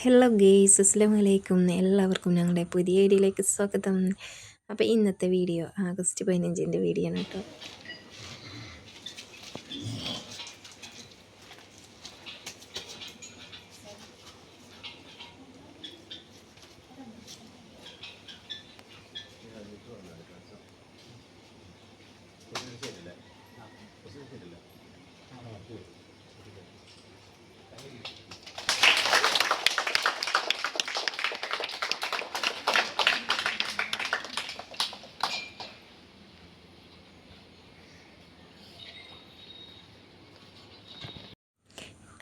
Hello guys, അസ്സലാമു അലൈക്കും. എല്ലാവർക്കും ഞങ്ങളുടെ പുതിയ വീഡിയോയിലേക്ക് സ്വാഗതം. അപ്പോൾ ഇന്നത്തെ വീഡിയോ ആഗസ്റ്റ് 15-ൻ്റെ വീഡിയോ ആണ് കേട്ടോ.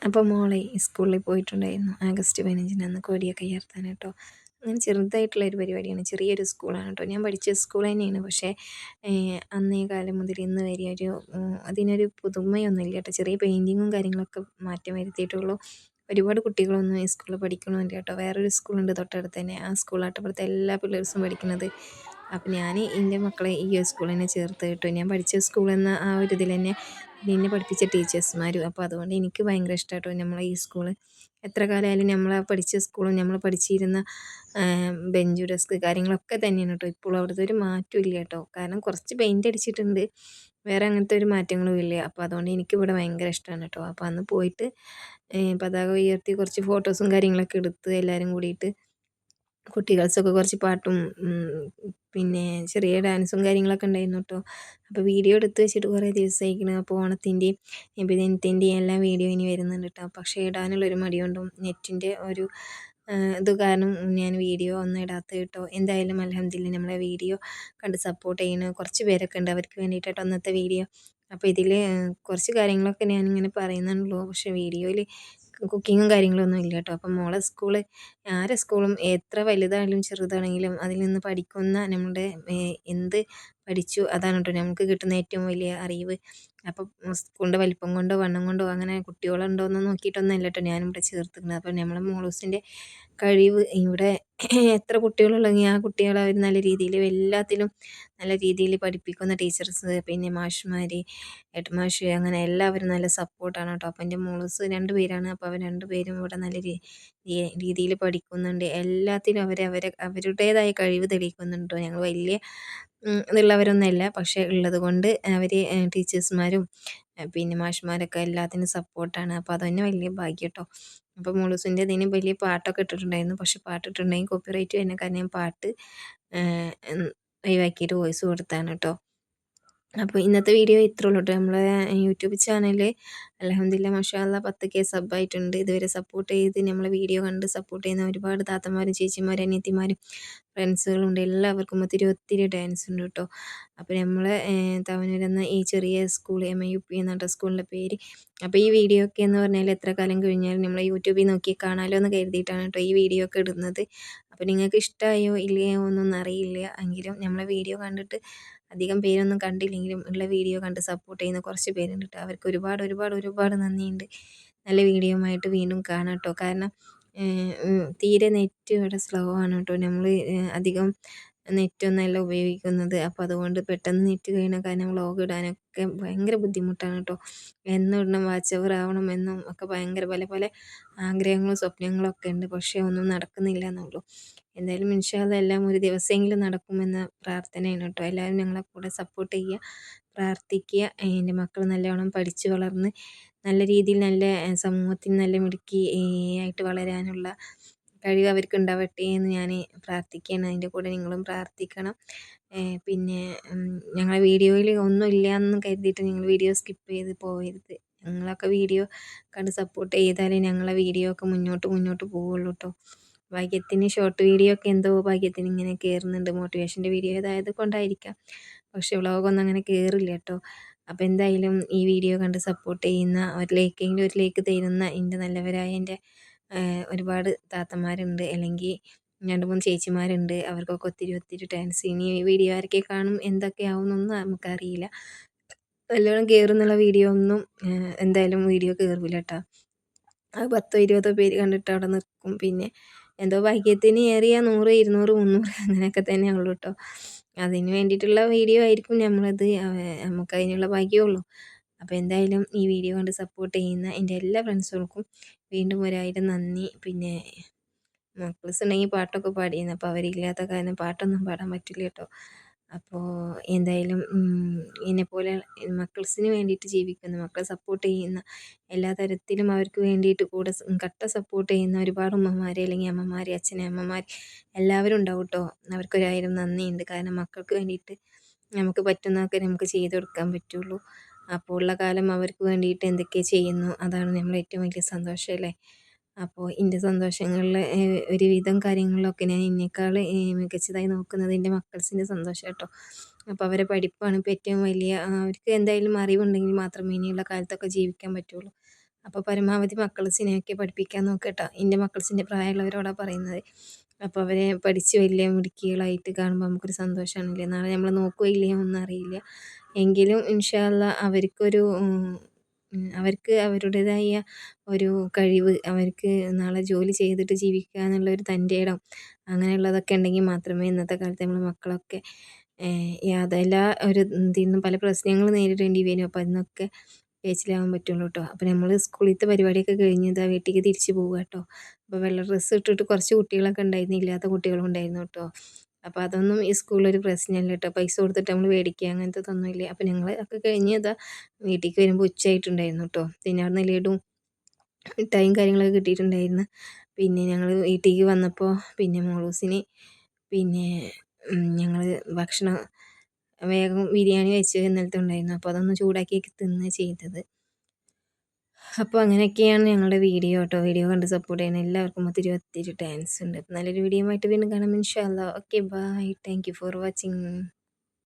അപ്പോൾ മോളെ സ്കൂളിൽ പോയിട്ടുണ്ടായിരുന്നു ആഗസ്റ്റ് 15-ന്. അന്ന് കൊടിയൊക്കെ ഉയർത്താൻ കേട്ടോ. അങ്ങനെ ചെറുതായിട്ടുള്ളൊരു പരിപാടിയാണ്, ചെറിയൊരു സ്കൂളാണ് കേട്ടോ. ഞാൻ പഠിച്ച സ്കൂൾ തന്നെയാണ്. പക്ഷേ അന്നേ കാലം മുതൽ ഇന്ന് വരെ അതിനൊരു പുതുമയൊന്നുമില്ല കേട്ടോ. ചെറിയ പെയിൻറ്റിങ്ങും കാര്യങ്ങളൊക്കെ മാറ്റം വരുത്തിയിട്ടുള്ളൂ. ഒരുപാട് കുട്ടികളൊന്നും ഈ സ്കൂളിൽ പഠിക്കണമില്ല കേട്ടോ. വേറൊരു സ്കൂളുണ്ട് തൊട്ടടുത്ത് തന്നെ. ആ സ്കൂളായിട്ട് ഇവിടുത്തെ എല്ലാ പിള്ളേഴ്സും പഠിക്കുന്നത്. അപ്പം ഞാൻ എൻ്റെ മക്കളെ ഈ ഒരു സ്കൂളിൽ തന്നെ ചേർത്ത് കേട്ടോ. ഞാൻ പഠിച്ച സ്കൂളെന്ന ആ ഒരു ഇതിൽ തന്നെ എന്നെ പഠിപ്പിച്ച ടീച്ചേഴ്സ്മാരും. അപ്പോൾ അതുകൊണ്ട് എനിക്ക് ഭയങ്കര ഇഷ്ടമായിട്ടോ നമ്മളെ ഈ സ്കൂള്. എത്ര കാലമായാലും നമ്മൾ പഠിച്ച സ്കൂളും നമ്മൾ പഠിച്ചിരുന്ന ബെഞ്ച് ഡെസ്ക് കാര്യങ്ങളൊക്കെ തന്നെയാണ് കേട്ടോ. ഇപ്പോഴും അവിടുത്തെ ഒരു മാറ്റവും ഇല്ല കേട്ടോ. കാരണം കുറച്ച് പെയിൻ്റ് അടിച്ചിട്ടുണ്ട്, വേറെ അങ്ങനത്തെ ഒരു മാറ്റങ്ങളും ഇല്ല. അപ്പോൾ അതുകൊണ്ട് എനിക്കിവിടെ ഭയങ്കര ഇഷ്ടമാണ് കേട്ടോ. അപ്പോൾ അന്ന് പോയിട്ട് പതാക ഉയർത്തി കുറച്ച് ഫോട്ടോസും കാര്യങ്ങളൊക്കെ എടുത്ത് എല്ലാവരും കൂടിയിട്ട് കുട്ടികൾസൊക്കെ കുറച്ച് പാട്ടും പിന്നെ ചെറിയ ഡാൻസും കാര്യങ്ങളൊക്കെ ഉണ്ടായിരുന്നു കേട്ടോ. അപ്പോൾ വീഡിയോ എടുത്ത് വെച്ചിട്ട് കുറേ ദിവസമായിരിക്കണം. അപ്പോൾ ഓണത്തിൻ്റെയും നബിദിനത്തിൻ്റെയും എല്ലാം വീഡിയോ ഇനി വരുന്നുണ്ട് കേട്ടോ. പക്ഷേ ഇടാനുള്ളൊരു മടി കൊണ്ടും നെറ്റിൻ്റെ ഒരു ഇത് കാരണം ഞാൻ വീഡിയോ ഒന്നും ഇടാത്തത് കേട്ടോ. എന്തായാലും അൽഹംദുലില്ലാ നമ്മളെ വീഡിയോ കണ്ട് സപ്പോർട്ട് ചെയ്യുന്ന കുറച്ച് പേരൊക്കെ ഉണ്ട്. അവർക്ക് വേണ്ടിയിട്ടോ അന്നത്തെ വീഡിയോ. അപ്പോൾ ഇതിൽ കുറച്ച് കാര്യങ്ങളൊക്കെ ഞാനിങ്ങനെ പറയുന്നുള്ളൂ. പക്ഷേ വീഡിയോയിൽ കുക്കിങ്ങും കാര്യങ്ങളൊന്നും ഇല്ല കേട്ടോ. അപ്പം മോളെ സ്കൂള്, ആരെ സ്കൂളും എത്ര വലുതാണെങ്കിലും ചെറുതാണെങ്കിലും അതിൽ നിന്ന് പഠിക്കുന്ന നമ്മുടെ എന്ത് പഠിച്ചു അതാണ് കേട്ടോ നമുക്ക് കിട്ടുന്ന ഏറ്റവും വലിയ അറിവ്. അപ്പം സ്കൂളിൻ്റെ വലിപ്പം കൊണ്ടോ വണ്ണം കൊണ്ടോ അങ്ങനെ കുട്ടികളുണ്ടോ എന്ന് നോക്കിയിട്ടൊന്നും അല്ല കേട്ടോ ഞാനിവിടെ ചേർത്തിരുന്നത്. അപ്പം നമ്മളെ മോളൂസിൻ്റെ കഴിവ് ഇവിടെ എത്ര കുട്ടികളുണ്ടെങ്കിൽ ആ കുട്ടികളെ അവർ നല്ല രീതിയിൽ എല്ലാത്തിലും നല്ല രീതിയിൽ പഠിപ്പിക്കുന്ന ടീച്ചേഴ്സ്, പിന്നെ മാഷ്മാർ, ഹെഡ് മാഷ്, അങ്ങനെ എല്ലാവരും നല്ല സപ്പോർട്ടാണ് കേട്ടോ. അപ്പം എൻ്റെ മോളൂസ് 2 പേരാണ്. അപ്പോൾ അവർ 2 പേരും ഇവിടെ നല്ല രീതിയിൽ പഠിക്കുന്നുണ്ട്. എല്ലാത്തിലും അവരുടേതായ കഴിവ് തെളിയിക്കുന്നുണ്ട് കേട്ടോ. ഞങ്ങൾ വലിയ ഇതുള്ളവരൊന്നുമല്ല, പക്ഷേ ഉള്ളത് കൊണ്ട് അവർ ടീച്ചേഴ്സ്മാരും പിന്നെ മാഷ്മാരൊക്കെ എല്ലാത്തിനും സപ്പോർട്ടാണ്. അപ്പോൾ അതുതന്നെ വലിയ ഭാഗ്യം കേട്ടോ. അപ്പോൾ മോളൂസിൻ്റെ ഇതിന് വലിയ പാട്ടൊക്കെ ഇട്ടിട്ടുണ്ടായിരുന്നു. പക്ഷെ പാട്ടിട്ടുണ്ടെങ്കിൽ കോപ്പിറൈറ്റ് വരുന്ന കാരണം ഞാൻ പാട്ട് ഒഴിവാക്കിയിട്ട് വോയിസ് കൊടുത്താണ് കേട്ടോ. അപ്പോൾ ഇന്നത്തെ വീഡിയോ ഇത്രേ ഉള്ളൂ കേട്ടോ. നമ്മളെ യൂട്യൂബ് ചാനൽ അൽഹംദുലില്ലാ മാഷാ അല്ലാഹ് 10K സബ്ബായിട്ടുണ്ട്. ഇതുവരെ സപ്പോർട്ട് ചെയ്ത് നമ്മളെ വീഡിയോ കണ്ട് സപ്പോർട്ട് ചെയ്യുന്ന ഒരുപാട് താത്തമാരും ചേച്ചിമാരും അനിയത്തിമാരും ഫ്രണ്ട്സുകളുണ്ട്. എല്ലാവർക്കും ഒത്തിരി ഡാൻസ് ഉണ്ട് കേട്ടോ. അപ്പോൾ നമ്മളെ തവനൂരെന്ന ഈ ചെറിയ സ്കൂൾ MIUP എന്നാണ് സ്കൂളിൻ്റെ പേര്. അപ്പോൾ ഈ വീഡിയോ ഒക്കെ എന്ന് പറഞ്ഞാൽ എത്ര കാലം കഴിഞ്ഞാലും നമ്മളെ യൂട്യൂബിൽ നോക്കി കാണാമല്ലോ എന്ന് കരുതിയിട്ടാണ് കേട്ടോ ഈ വീഡിയോ ഒക്കെ ഇടുന്നത്. അപ്പോൾ നിങ്ങൾക്ക് ഇഷ്ടമായോ ഇല്ലയോ എന്നൊന്നും അറിയില്ല, എങ്കിലും നമ്മളെ വീഡിയോ കണ്ടിട്ട് അധികം പേരൊന്നും കണ്ടില്ലെങ്കിലും ഉള്ള വീഡിയോ കണ്ട് സപ്പോർട്ട് ചെയ്യുന്ന കുറച്ച് പേരുണ്ട് കേട്ടോ. അവർക്ക് ഒരുപാട് നന്ദിയുണ്ട്. നല്ല വീഡിയോയുമായിട്ട് വീണ്ടും കാണാം കേട്ടോ. കാരണം തീരെ നെറ്റ് ഇവിടെ സ്ലോ ആണ് കേട്ടോ. നമ്മൾ അധികം നെറ്റൊന്നുമല്ല ഉപയോഗിക്കുന്നത്. അപ്പോൾ അതുകൊണ്ട് പെട്ടെന്ന് നെറ്റ് കഴിയണ കാരണം വ്ളോഗ് ഇടാനൊക്കെ ഭയങ്കര ബുദ്ധിമുട്ടാണ് കേട്ടോ. എന്നും ഇടണം, വാച്ച് ഓവർ ആവണം എന്നും ഒക്കെ ഭയങ്കര പല ആഗ്രഹങ്ങളും സ്വപ്നങ്ങളൊക്കെ ഉണ്ട്. പക്ഷേ ഒന്നും നടക്കുന്നില്ല എന്നുള്ളൂ. എന്തായാലും ഇൻഷാ അല്ലാഹ് എല്ലാം ഒരു ദിവസമെങ്കിലും നടക്കുമെന്ന പ്രാർത്ഥനയാണ് കേട്ടോ. എല്ലാവരും ഞങ്ങളെ കൂടെ സപ്പോർട്ട് ചെയ്യുക, പ്രാർത്ഥിക്കുക. എൻ്റെ മക്കൾ നല്ലവണ്ണം പഠിച്ച് വളർന്ന് നല്ല രീതിയിൽ നല്ല സമൂഹത്തിൽ നല്ല മിടുക്കി ആയിട്ട് വളരാനുള്ള കഴിവ് അവർക്ക് ഉണ്ടാവട്ടെ എന്ന് ഞാൻ പ്രാർത്ഥിക്കുകയാണ്. അതിൻ്റെ കൂടെ നിങ്ങളും പ്രാർത്ഥിക്കണം. പിന്നെ ഞങ്ങളെ വീഡിയോയിൽ ഒന്നും ഇല്ല എന്ന് കരുതിയിട്ട് നിങ്ങൾ വീഡിയോ സ്കിപ്പ് ചെയ്ത് പോകരുത്. നിങ്ങളൊക്കെ വീഡിയോ കണ്ട് സപ്പോർട്ട് ചെയ്താലേ ഞങ്ങളെ വീഡിയോ ഒക്കെ മുന്നോട്ട് പോവുള്ളൂ കേട്ടോ. ഭാഗ്യത്തിന് ഷോർട്ട് വീഡിയോ ഒക്കെ എന്തോ ഭാഗ്യത്തിന് ഇങ്ങനെ കയറുന്നുണ്ട്. മോട്ടിവേഷൻ്റെ വീഡിയോ ആയത് കൊണ്ടായിരിക്കാം. പക്ഷേ വ്ളോഗൊന്നും അങ്ങനെ കയറില്ല കേട്ടോ. അപ്പോൾ എന്തായാലും ഈ വീഡിയോ കണ്ട് സപ്പോർട്ട് ചെയ്യുന്ന ഒരു ലൈക്ക് തരുന്ന എൻ്റെ നല്ലവരായ എൻ്റെ ഒരുപാട് താത്തമാരുണ്ട്, അല്ലെങ്കിൽ 2-3 ചേച്ചിമാരുണ്ട്. അവർക്കൊക്കെ ഒത്തിരി താങ്ക്സ്. ഇനി ഈ വീഡിയോ ആരൊക്കെ കാണും എന്തൊക്കെയാവുമെന്നൊന്നും നമുക്കറിയില്ല. നല്ലോണം കയറുന്നുള്ള വീഡിയോ ഒന്നും എന്തായാലും വീഡിയോ കയറില്ല കേട്ടോ. അത് 10-20 പേര് കണ്ടിട്ട് അവിടെ നിൽക്കും. പിന്നെ എന്തോ ഭാഗ്യത്തിന് ഏറിയ 100, 200, 300 അങ്ങനെയൊക്കെ തന്നെ ഉള്ളൂ കേട്ടോ. അതിന് വേണ്ടിയിട്ടുള്ള വീഡിയോ ആയിരിക്കും നമ്മളത്. നമുക്ക് അതിനുള്ള ഭാഗ്യമേ. അപ്പോൾ എന്തായാലും ഈ വീഡിയോ കൊണ്ട് സപ്പോർട്ട് ചെയ്യുന്ന എൻ്റെ എല്ലാ ഫ്രണ്ട്സുകൾക്കും വീണ്ടും 1000 നന്ദി. പിന്നെ മക്കൾസ് ഉണ്ടെങ്കിൽ പാട്ടൊക്കെ പാടിയിരുന്നു. അപ്പോൾ അവരില്ലാത്ത കാരണം പാട്ടൊന്നും പാടാൻ പറ്റില്ല കേട്ടോ. അപ്പോൾ എന്തായാലും എന്നെപ്പോലെ മക്കൾസിന് വേണ്ടിയിട്ട് ജീവിക്കുന്ന, മക്കളെ സപ്പോർട്ട് ചെയ്യുന്ന, എല്ലാ തരത്തിലും അവർക്ക് വേണ്ടിയിട്ട് കൂടെ കട്ട സപ്പോർട്ട് ചെയ്യുന്ന ഒരുപാട് ഉമ്മമാർ, അല്ലെങ്കിൽ അമ്മമാർ, അച്ഛനമ്മമാർ എല്ലാവരും ഉണ്ടാവും കേട്ടോ. അവർക്കൊരായിരം നന്ദിയുണ്ട്. കാരണം മക്കൾക്ക് വേണ്ടിയിട്ട് നമുക്ക് പറ്റുന്നതൊക്കെ നമുക്ക് ചെയ്ത് കൊടുക്കാൻ പറ്റുള്ളൂ. അപ്പോൾ ഉള്ള കാലം അവർക്ക് വേണ്ടിയിട്ട് എന്തൊക്കെ ചെയ്യുന്നു, അതാണ് നമ്മളെ ഏറ്റവും വലിയ സന്തോഷം അല്ലേ. അപ്പോൾ എൻ്റെ സന്തോഷങ്ങളിൽ ഒരുവിധം കാര്യങ്ങളിലൊക്കെ ഞാൻ എന്നെക്കാൾ മികച്ചതായി നോക്കുന്നത് എൻ്റെ മക്കൾസിൻ്റെ സന്തോഷം കേട്ടോ. അപ്പോൾ അവരെ പഠിപ്പാണ് ഇപ്പോൾ ഏറ്റവും വലിയ, അവർക്ക് എന്തായാലും അറിവുണ്ടെങ്കിൽ മാത്രമേ ഇനിയുള്ള കാലത്തൊക്കെ ജീവിക്കാൻ പറ്റുള്ളൂ. അപ്പോൾ പരമാവധി മക്കൾസിനെയൊക്കെ പഠിപ്പിക്കാൻ നോക്കുക കേട്ടോ. എൻ്റെ മക്കൾസിൻ്റെ പ്രായമുള്ളവരോടാണ് പറയുന്നത്. അപ്പോൾ അവരെ പഠിച്ച് വലിയ മിടുക്കികളായിട്ട് കാണുമ്പോൾ നമുക്കൊരു സന്തോഷമാണല്ലേ. നാളെ നമ്മൾ നോക്കുകയോ ഇല്ലയോ ഒന്നും അറിയില്ല. എങ്കിലും ഇൻഷാ അള്ളാ അവർക്ക് അവരുടേതായ ഒരു കഴിവ്, അവർക്ക് നാളെ ജോലി ചെയ്തിട്ട് ജീവിക്കുക എന്നുള്ള ഒരു തൻ്റേടം, അങ്ങനെയുള്ളതൊക്കെ ഉണ്ടെങ്കിൽ മാത്രമേ ഇന്നത്തെ കാലത്ത് നമ്മൾ മക്കളൊക്കെ എല്ലാ ഒരു ഇതിൽ നിന്നും പല പ്രശ്നങ്ങൾ നേരിടേണ്ടി വരും. അപ്പോൾ അതിനൊക്കെ കഴിച്ചിലാവാൻ പറ്റുള്ളൂ കേട്ടോ. അപ്പോൾ നമ്മൾ സ്കൂളിലത്തെ പരിപാടിയൊക്കെ കഴിഞ്ഞ് ഇതാ വീട്ടിലേക്ക് തിരിച്ച് പോവുക കേട്ടോ. അപ്പോൾ വെള്ള ഡ്രസ്സ് ഇട്ടിട്ട് കുറച്ച് കുട്ടികളൊക്കെ ഉണ്ടായിരുന്നു, ഇല്ലാത്ത കുട്ടികളും ഉണ്ടായിരുന്നു കേട്ടോ. അപ്പോൾ അതൊന്നും ഈ സ്കൂളിലൊരു പ്രശ്നമല്ല കേട്ടോ. പൈസ കൊടുത്തിട്ട് നമ്മൾ മേടിക്കുക അങ്ങനത്തതൊന്നുമില്ല. അപ്പോൾ ഞങ്ങൾ ഒക്കെ കഴിഞ്ഞ് ഇതാ വീട്ടിലേക്ക് വരുമ്പോൾ ഉച്ചയായിട്ടുണ്ടായിരുന്നു കേട്ടോ. പിന്നെ അവിടുന്ന് ലഡുവും മിഠായിയും കാര്യങ്ങളൊക്കെ കിട്ടിയിട്ടുണ്ടായിരുന്നു. പിന്നെ ഞങ്ങൾ വീട്ടിലേക്ക് വന്നപ്പോൾ പിന്നെ മോളൂസിന് പിന്നെ ഞങ്ങൾ ഭക്ഷണം വേഗം ബിരിയാണി വെച്ച് ഇന്നലത്തെ ഉണ്ടായിരുന്നു. അപ്പോൾ അതൊന്ന് ചൂടാക്കി തിന്ന് ചെയ്തത്. അപ്പോൾ അങ്ങനെയൊക്കെയാണ് ഞങ്ങളുടെ വീഡിയോ കേട്ടോ. വീഡിയോ കണ്ട് സപ്പോർട്ട് ചെയ്യുന്ന എല്ലാവർക്കും ഒത്തിരി ഒത്തിരി താങ്ക്സ് ഉണ്ട്. നല്ലൊരു വീഡിയോ ആയിട്ട് വീണ്ടും കാണാം ഇൻഷാ അല്ലാ. Okay bye. Thank you for watching.